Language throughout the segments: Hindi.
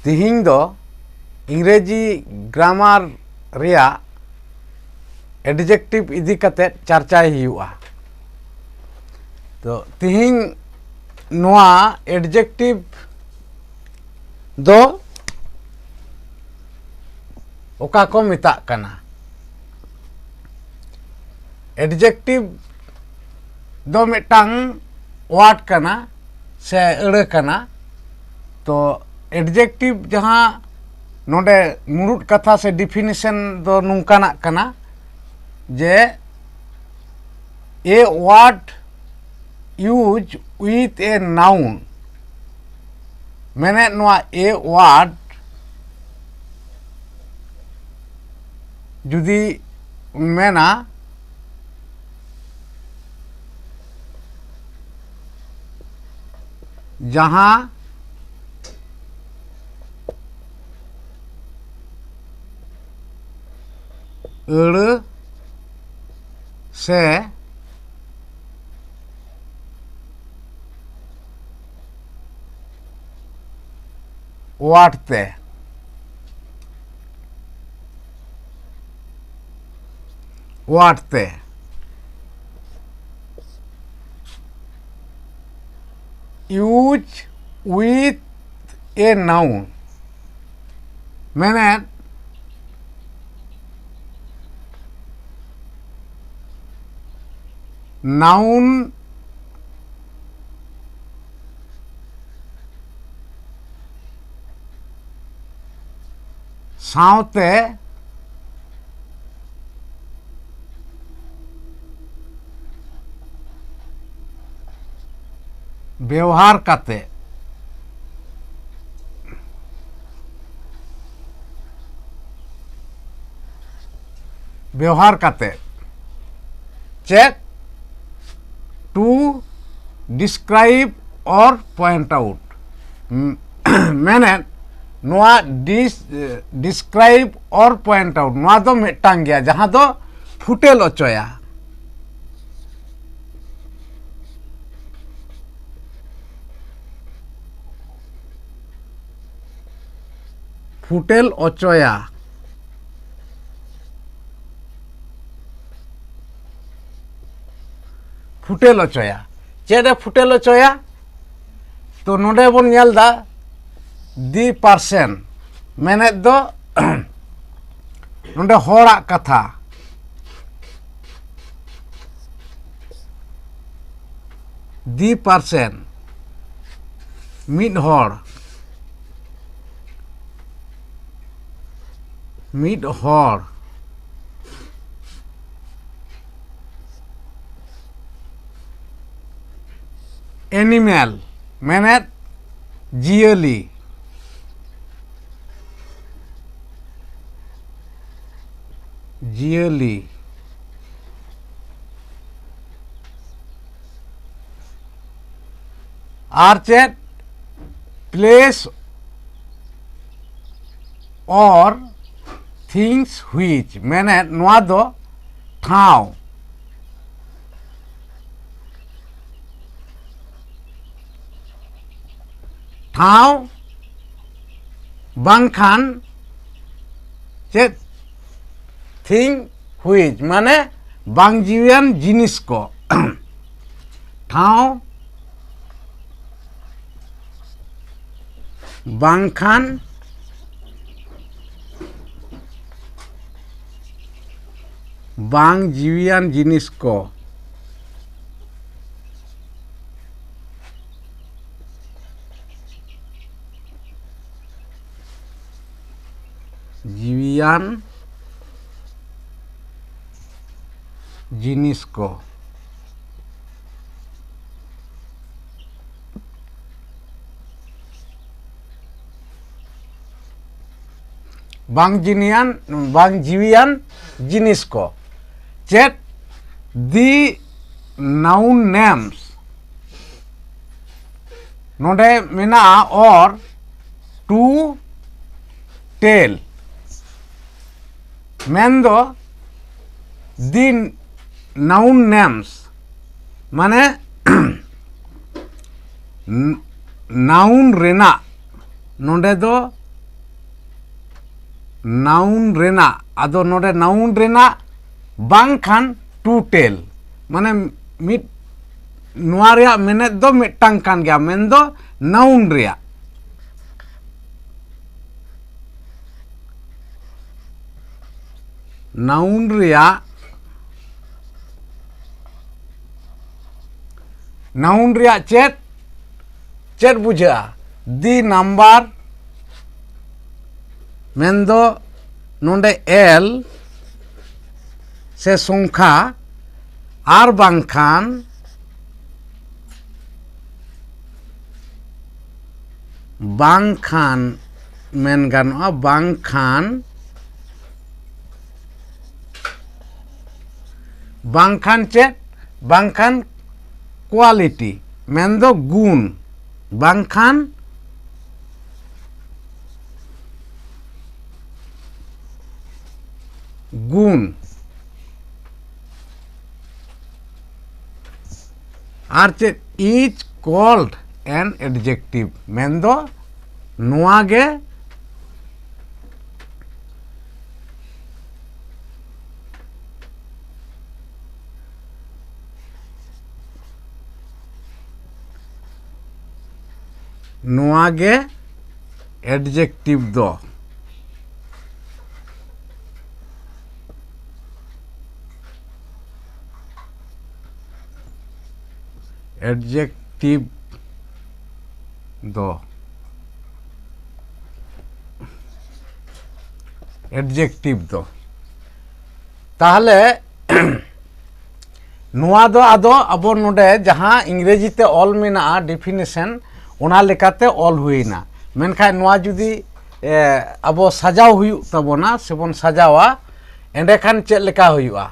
तिहिं दो इंग्रेजी ग्रामार रिया एडजेक्टिव इदी कते चर्चाय हुआ। तो तिहिं नोआ एडजेक्टिव दो ओका को मेताग कना। एडजेक्टिव दो मिटांग वार्ड कना से अड़े कना। तो एडजेक्टिव जहाँ नोडे मुरुट कथा से डिफिनेशन दो नुंकाना कना जे a word use with a noun मैंने नोआ ए वर्ड जुदी मेना जहाँ अड़ से वाटते यूज विथ ए नाउन मैंने नाउन सावते व्यवहार करते चेक टू डिस्क्राइब और पॉइंट आउट मैंने नोआ डिस्क्राइब और पॉइंट आउट नोआ दो मिटांग गया जहां दो फुटेल ओचोया। फुटेल ओचोया चेदे फुटेल ओचोया तो नोडे बोन नेल दा दी पर्सन मैंने दो नोडे होड़ा कथा दी पर्सन मिड हॉर एनिमल मैंने जियली आर्चेट प्लेस और थिंग्स व्हिच मैंने नोआ दो ठाव बांखान चेत थिंग व्हिच माने बांग जीवियान जिनिस को ठाव बांखान बांग जीवियान जिनिस को जीवियान जिनिस को बांग जीवियान जिनिस को चेक दी नाउन नेम्स नोडे मेना और टू टेल मेंदो दी नाउन नेम्स माने नाउन रेना नोडे दो नाउन रेना आदो नोडे नाउन रेना बांखान टू टेल माने मिट नोआ रेया मेनेद दो मिटटांग कान गया मेन दो नाउन रेया नाउन रेया नाउन रेया चेत चेत बुझा दी नंबर मेन दो नोंडे एल से संख्या आर बांखान बांखान मेन गानोआ बांखान बांखान चेत बांखान क्वालिटी मेन दो गुण बांखान गुण आर चेत is called an adjective main दो नोआ गे नोआ गे एडजेक्टिव दो एडजेक्टिव दो एडजेक्टिव दो ताहले नोआ दो आदो अबो नोडे जहां इंग्रेजी ते ऑल मेना डिफिनेशन ओना लेकाते ऑल हुईना मेनखा नोआ जुदी अबो सजाव हुयु तबोना सेबन सजावा एंडे खान चेक लेका हुयुआ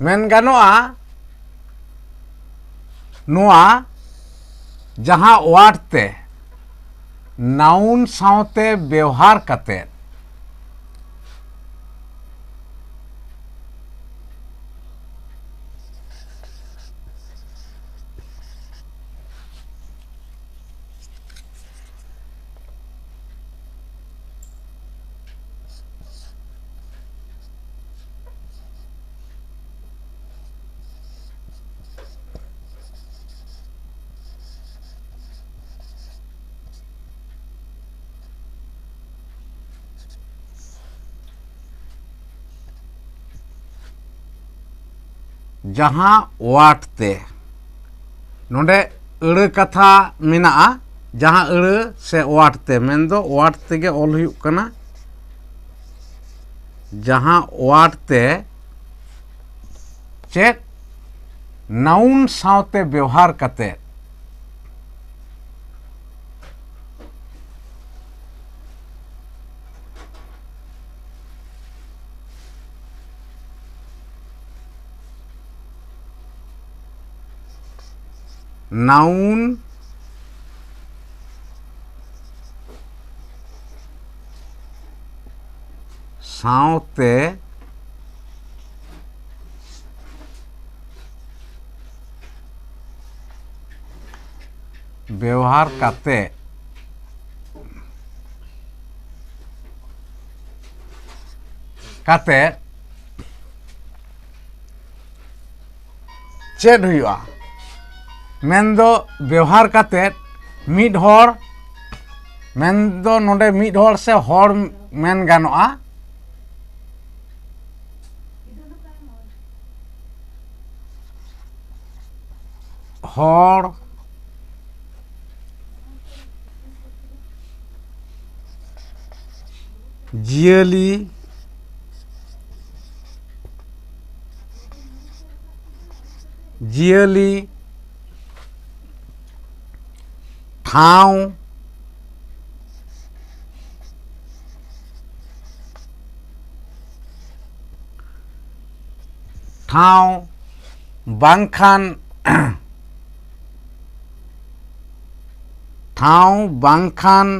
मेन गानोआ नोआ जहां वार्ड ते नाउन सावते व्यवहार कते जहां वाट ते नोडे अड़ कथा मेना जहां अड़ से वाट ते मेन दो वाट तेगे ऑल हुयुक कना जहां वाट ते चेक नाउन सावते व्यवहार कते नाउन सावते व्यवहार काते काते चेद हुआ मेन दो व्यवहार काते मिड हर मेन दो नोडे मिड हर से हर मेन गानोआ हर जियली जियली ठाव ठाव बांखान ठाव बांखान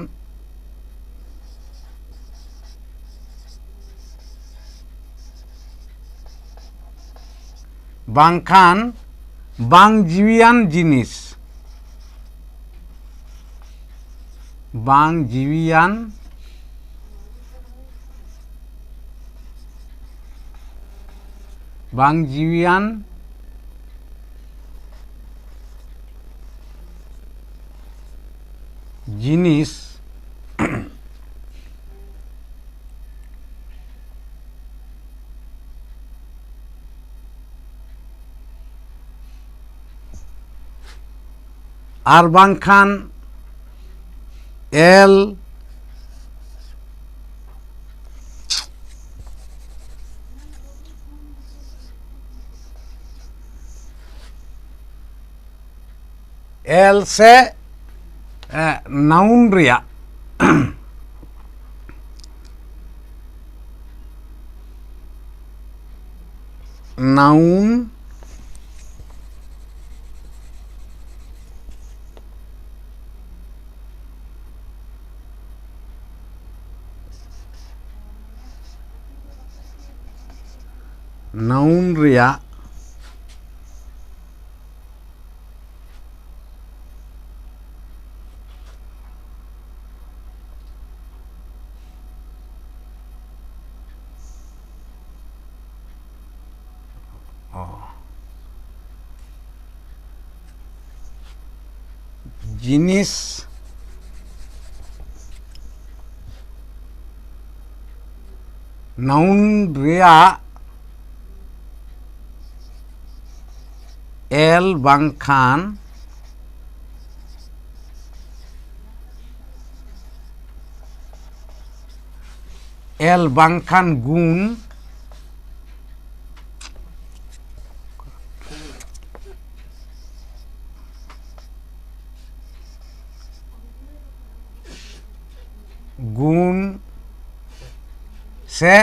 बांखान बांग जीवियान जिनिस बांग जीवियान जिनिस आर बांखान एल से नाउन रिया नाउन नाउन रिया जिनिस नाउन रिया एल बांखान गुण से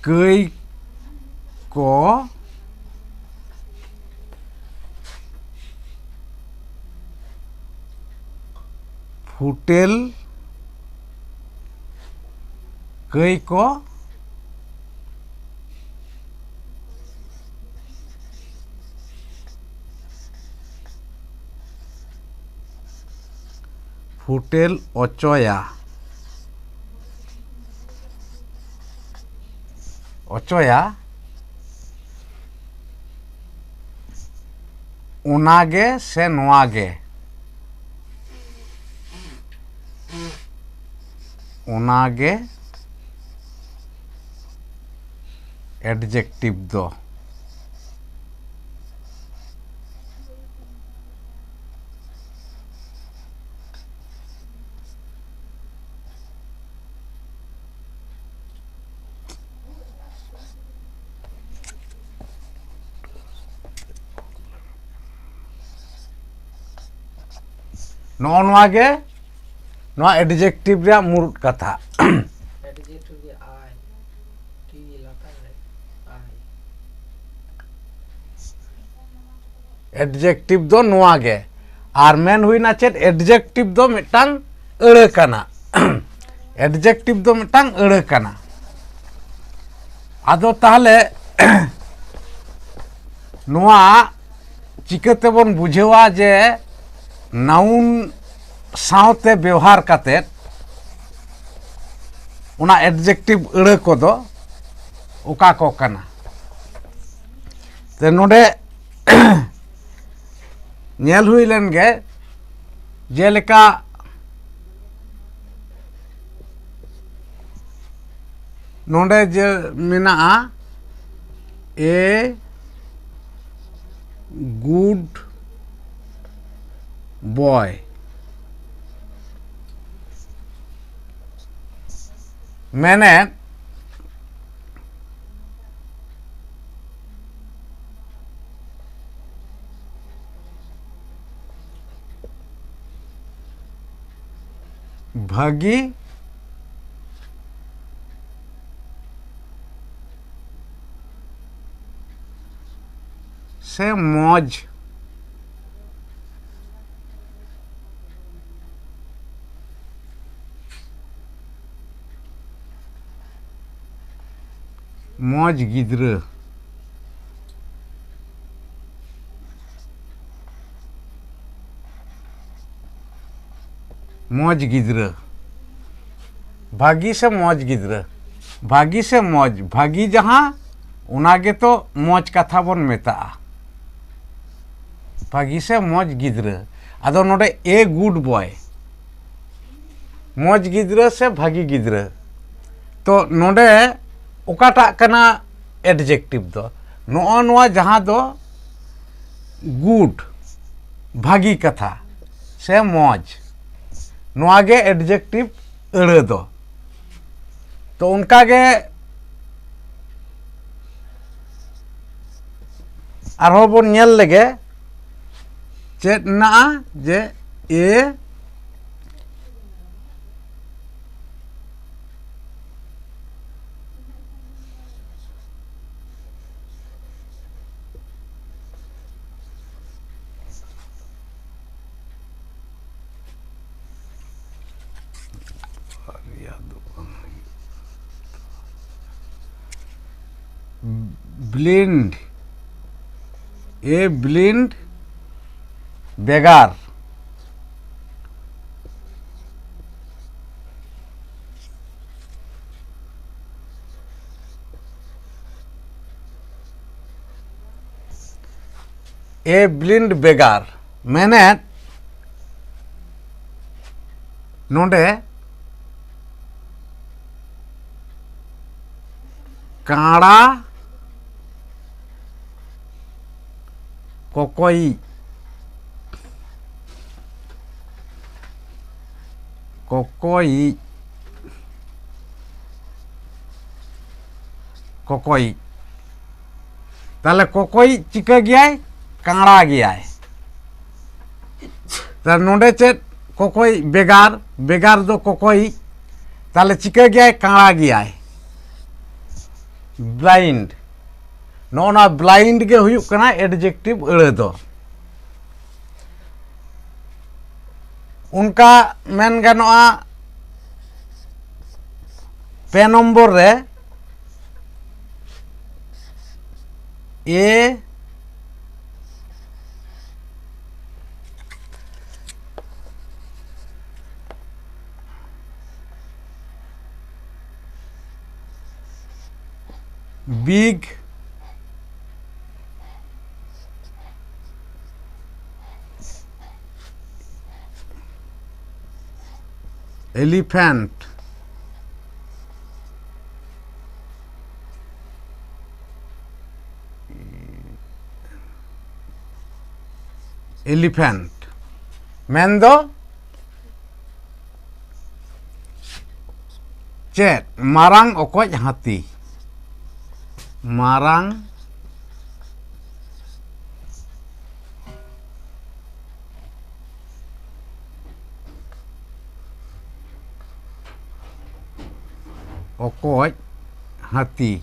कई को फुटेल कई को फुटेल अचया उनागे से नोआगे उनागे एडजेक्टिव दो नोगे नोआ एडजेक्टिव रे मुरुद कथा एडजेक्टिव दो नोआगे आर मेन हुईना चेत एडजेक्टिव दो मिटांग अड़े कना एडजेक्टिव दो मिटांग अड़े कना आदो ताहले नोआ चिकाते बन बुझेवा जे नाउन साउते व्यवहार काते उना एडजेक्टिव अड़े को दो उका को कना ते नोडे नेल हुई लेन गे जेलेका नोडे जे मिना ए गुड बॉय मैंने भागी से मौज मौज गिद्र मौज गिद्रा भागी से मौज गिद्रा भागी से मौज भागी जहाँ उनागे तो मौज कथा बन मेता भागी से मौज गिद्रा आदो नोडे ए गुड बॉय मौज गिद्रा से भागी गिद्रा तो नोडे ओकाटा कना एडजेक्टिव दो नो नोआ जहाँ दो गुड भागी कथा से मौज नोआगे एडजेक्टिव अड़े दो तो उनका गे आरो बन नेल लगे चेत ना जे ए ब्लिंड ए ब्लिंड बेगार ए ब्लिंड बेगार मैंने नोडे काड़ा कोकोई कोकोई कोकोई ताले कोकोई चिका गया है काड़ा गया है ताले नोडे चेत कोकोई बेगार बेगार दो कोकोई ताले चिका गया है काड़ा गया है ब्लाइंड नोना ब्लाइंड के हुई कना एडजेक्टिव अड़े दो उनका मेन गानोआ पे नंबर रे a big elephant elephant main दो चेत मारांग ओकोज हाथी मारांग ओकोज हाथी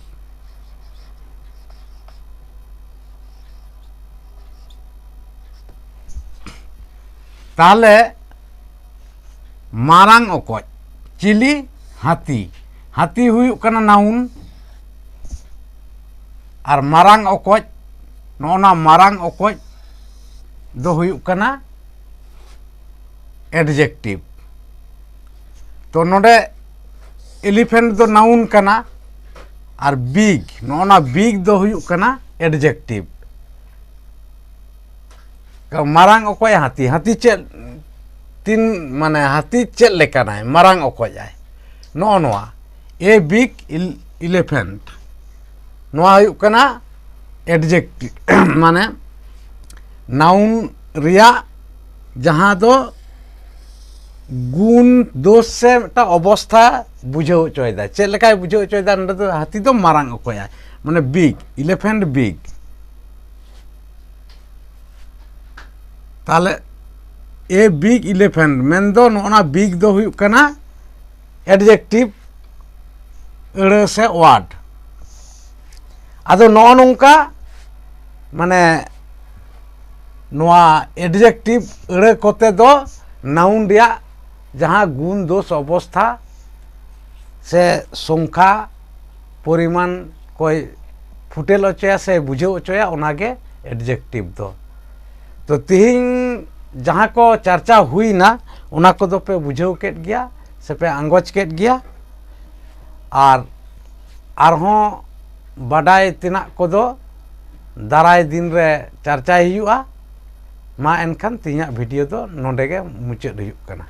ताले मारांग ओकोज चिली हाथी हाथी हुई कना नाउन और मारांग ओकोज नोना मारांग ओकोज दो हुई कना एडजेक्टिव तो नोडे एलिफेंट दो नाउन कना और बिग नोना बिग दो हुई कना एडजेक्टिव मारांग ओकोज हाथी हाथी चेत तीन माने हाथी चेत लेकाना है मारांग ओकोज है नो नोआ ए बिग एलिफेंट नोआ हुई कना एडजेक्टिव माने नाउन रिया जहाँ दो गुण दोष से अवस्था बुझाव चोयदा चेक लेका बुझाव चोयदा नोडे दो हाथी दो मारांग ओकोया माने बिग एलिफेंट बिग ताले ए बिग एलिफेंट मेन दो नोना बिग दो हुई कना एडजेक्टिव अड़े से वर्ड आदो नो नोंका माने नोआ एडजेक्टिव अड़े कोते दो नाउन रिया जहाँ गुण दोष अवस्था से संख्या परिमाण कोई फुटेल अचोया से बुझे अचोया उनागे एडजेक्टिव दो तो तिहिं जहाँ को चर्चा हुई ना ᱚᱱᱟ ᱠᱚᱫᱚ ᱯᱮ ᱵᱩᱡᱷᱟᱹᱣ ᱠᱮᱫ ᱜᱮᱭᱟ ᱥᱮᱯᱮ ᱟᱸᱜᱚᱪ ᱠᱮᱫ ᱜᱮᱭᱟ ᱟᱨ ᱟᱨᱦᱚᱸ ᱵᱟᱰᱟᱭ ᱛᱮᱱᱟᱜ ᱠᱚᱫᱚ ᱫᱟᱨᱟᱭ ᱫᱤᱱ ᱨᱮ ᱪᱟᱨᱪᱟᱭ ᱦᱩᱭᱩᱜᱼᱟ ᱢᱟ ᱮᱱᱠᱷᱟᱱ ᱛᱮᱦᱮᱧᱟᱜ ᱵᱷᱤᱰᱤᱭᱳ ᱫᱚ ᱱᱚᱰᱮ ᱜᱮ ᱢᱩᱪᱟᱹᱫ ᱦᱩᱭᱩᱜ ᱠᱟᱱᱟ।